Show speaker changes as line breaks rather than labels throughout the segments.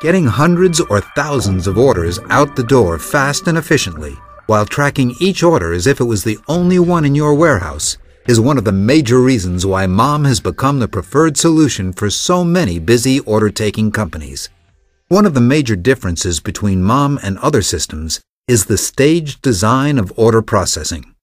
Getting hundreds or thousands of orders out the door fast and efficiently, while tracking each order as if it was the only one in your warehouse, is one of the major reasons why M.O.M has become the preferred solution for so many busy order-taking companies. One of the major differences between M.O.M and other systems is the staged design of order processing.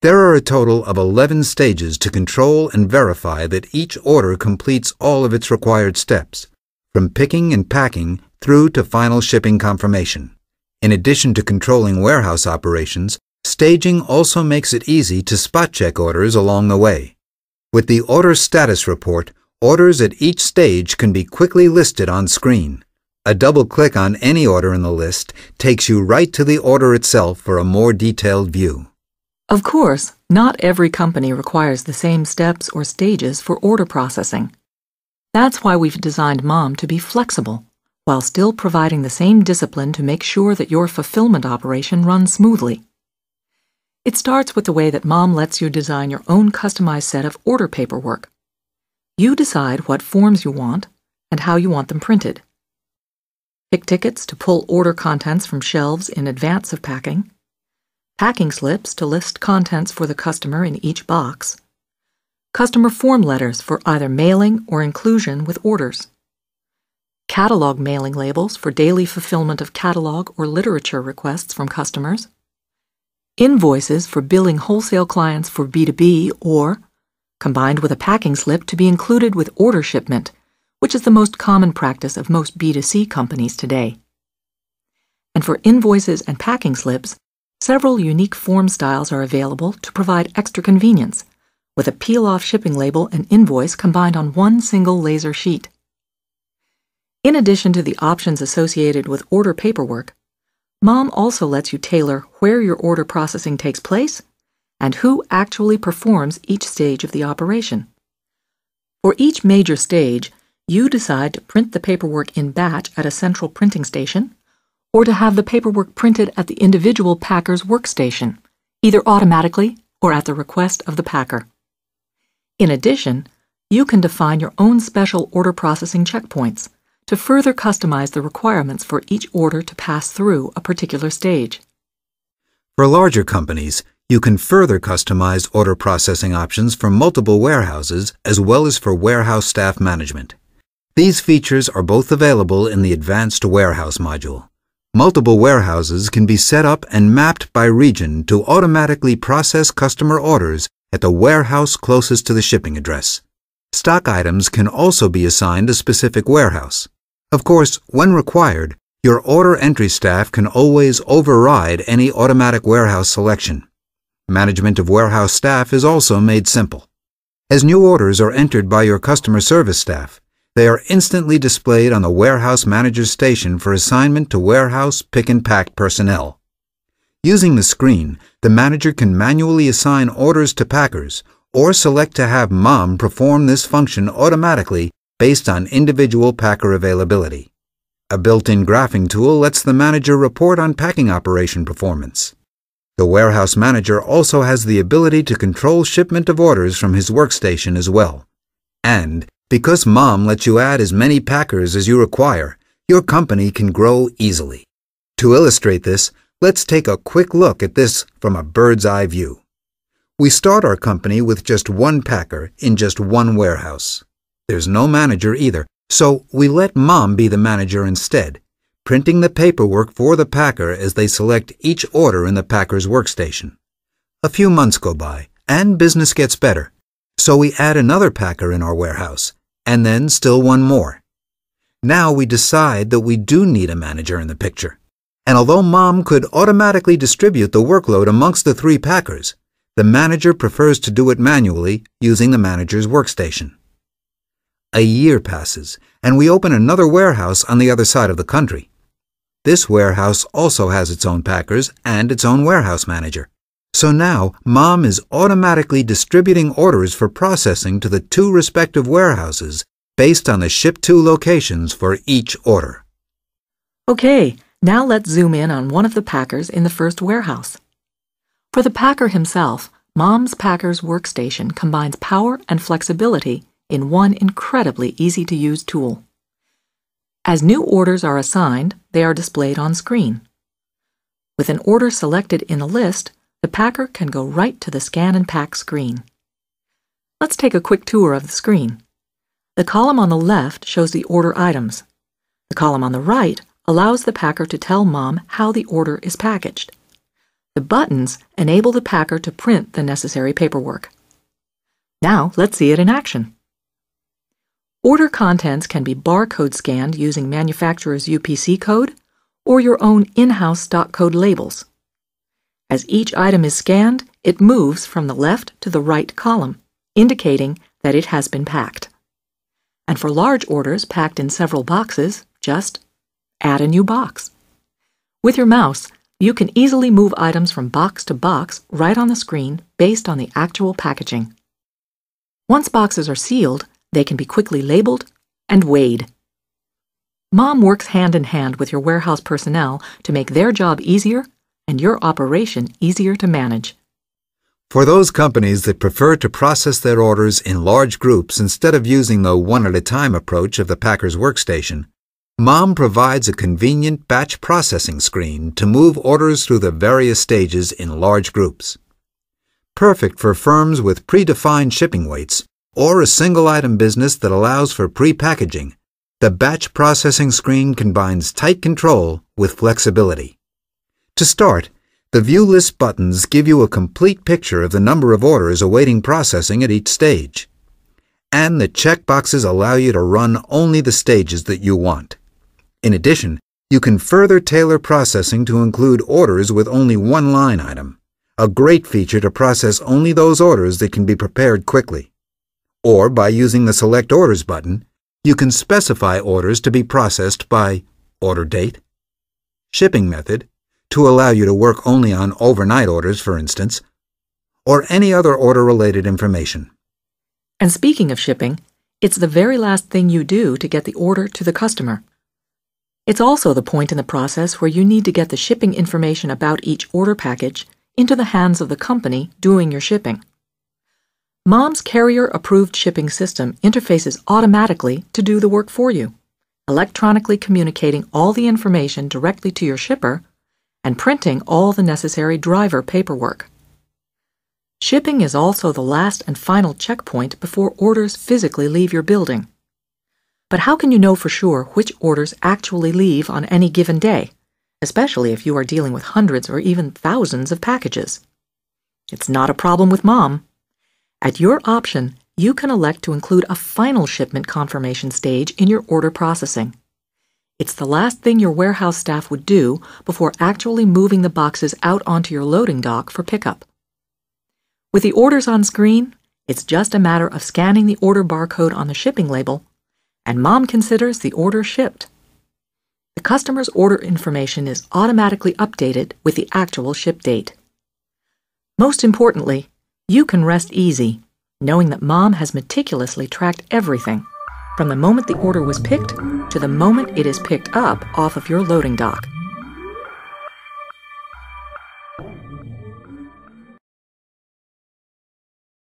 There are a total of 11 stages to control and verify that each order completes all of its required steps, from picking and packing through to final shipping confirmation. In addition to controlling warehouse operations, staging also makes it easy to spot-check orders along the way. With the Order Status Report, orders at each stage can be quickly listed on screen. A double click on any order in the list takes you right to the order itself for a more detailed view.
Of course, not every company requires the same steps or stages for order processing. That's why we've designed M.O.M to be flexible, while still providing the same discipline to make sure that your fulfillment operation runs smoothly. It starts with the way that M.O.M lets you design your own customized set of order paperwork. You decide what forms you want and how you want them printed. Pick tickets to pull order contents from shelves in advance of packing, packing slips to list contents for the customer in each box, customer form letters for either mailing or inclusion with orders, catalog mailing labels for daily fulfillment of catalog or literature requests from customers, invoices for billing wholesale clients for B2B or, combined with a packing slip to be included with order shipment, which is the most common practice of most B2C companies today. And for invoices and packing slips, several unique form styles are available to provide extra convenience, with a peel-off shipping label and invoice combined on one single laser sheet. In addition to the options associated with order paperwork, M.O.M also lets you tailor where your order processing takes place and who actually performs each stage of the operation. For each major stage, you decide to print the paperwork in batch at a central printing station or to have the paperwork printed at the individual packer's workstation, either automatically or at the request of the packer. In addition, you can define your own special order processing checkpoints to further customize the requirements for each order to pass through a particular stage.
For larger companies, you can further customize order processing options for multiple warehouses as well as for warehouse staff management. These features are both available in the Advanced Warehouse module. Multiple warehouses can be set up and mapped by region to automatically process customer orders at the warehouse closest to the shipping address. Stock items can also be assigned a specific warehouse. Of course, when required, your order entry staff can always override any automatic warehouse selection. Management of warehouse staff is also made simple. As new orders are entered by your customer service staff, they are instantly displayed on the warehouse manager's station for assignment to warehouse pick and pack personnel. Using the screen, the manager can manually assign orders to packers or select to have M.O.M perform this function automatically based on individual packer availability. A built-in graphing tool lets the manager report on packing operation performance. The warehouse manager also has the ability to control shipment of orders from his workstation as well. And because M.O.M lets you add as many packers as you require, your company can grow easily. To illustrate this, let's take a quick look at this from a bird's-eye view. We start our company with just one packer in just one warehouse. There's no manager either, so we let M.O.M be the manager instead, printing the paperwork for the packer as they select each order in the packer's workstation. A few months go by, and business gets better, so we add another packer in our warehouse, and then still one more. Now we decide that we do need a manager in the picture, and although M.O.M could automatically distribute the workload amongst the three packers, the manager prefers to do it manually using the manager's workstation. A year passes, and we open another warehouse on the other side of the country. This warehouse also has its own packers and its own warehouse manager. So now, M.O.M is automatically distributing orders for processing to the two respective warehouses based on the ship-to locations for each order.
Okay, now let's zoom in on one of the packers in the first warehouse. For the packer himself, Mom's Packer's workstation combines power and flexibility in one incredibly easy-to-use tool. As new orders are assigned, they are displayed on screen. With an order selected in a list, the packer can go right to the Scan and Pack screen. Let's take a quick tour of the screen. The column on the left shows the order items. The column on the right allows the packer to tell Mom how the order is packaged. The buttons enable the packer to print the necessary paperwork. Now, let's see it in action. Order contents can be barcode scanned using manufacturer's UPC code or your own in-house stock code labels. As each item is scanned, it moves from the left to the right column, indicating that it has been packed. And for large orders packed in several boxes, just add a new box. With your mouse, you can easily move items from box to box right on the screen based on the actual packaging. Once boxes are sealed, they can be quickly labeled and weighed. Mom works hand in hand with your warehouse personnel to make their job easier and your operation easier to manage.
For those companies that prefer to process their orders in large groups instead of using the one-at-a-time approach of the Packer's workstation, M.O.M provides a convenient batch processing screen to move orders through the various stages in large groups. Perfect for firms with predefined shipping weights or a single-item business that allows for pre-packaging, the batch processing screen combines tight control with flexibility. To start, the View List buttons give you a complete picture of the number of orders awaiting processing at each stage. And the checkboxes allow you to run only the stages that you want. In addition, you can further tailor processing to include orders with only one line item, a great feature to process only those orders that can be prepared quickly. Or by using the Select Orders button, you can specify orders to be processed by order date, shipping method, to allow you to work only on overnight orders, for instance, or any other order-related information.
And speaking of shipping, it's the very last thing you do to get the order to the customer. It's also the point in the process where you need to get the shipping information about each order package into the hands of the company doing your shipping. Mom's carrier-approved shipping system interfaces automatically to do the work for you, electronically communicating all the information directly to your shipper and printing all the necessary driver paperwork. Shipping is also the last and final checkpoint before orders physically leave your building. But how can you know for sure which orders actually leave on any given day, especially if you are dealing with hundreds or even thousands of packages? It's not a problem with Mom. At your option, you can elect to include a final shipment confirmation stage in your order processing. It's the last thing your warehouse staff would do before actually moving the boxes out onto your loading dock for pickup. With the orders on screen, it's just a matter of scanning the order barcode on the shipping label, and Mom considers the order shipped. The customer's order information is automatically updated with the actual ship date. Most importantly, you can rest easy, knowing that Mom has meticulously tracked everything, from the moment the order was picked to the moment it is picked up off of your loading dock.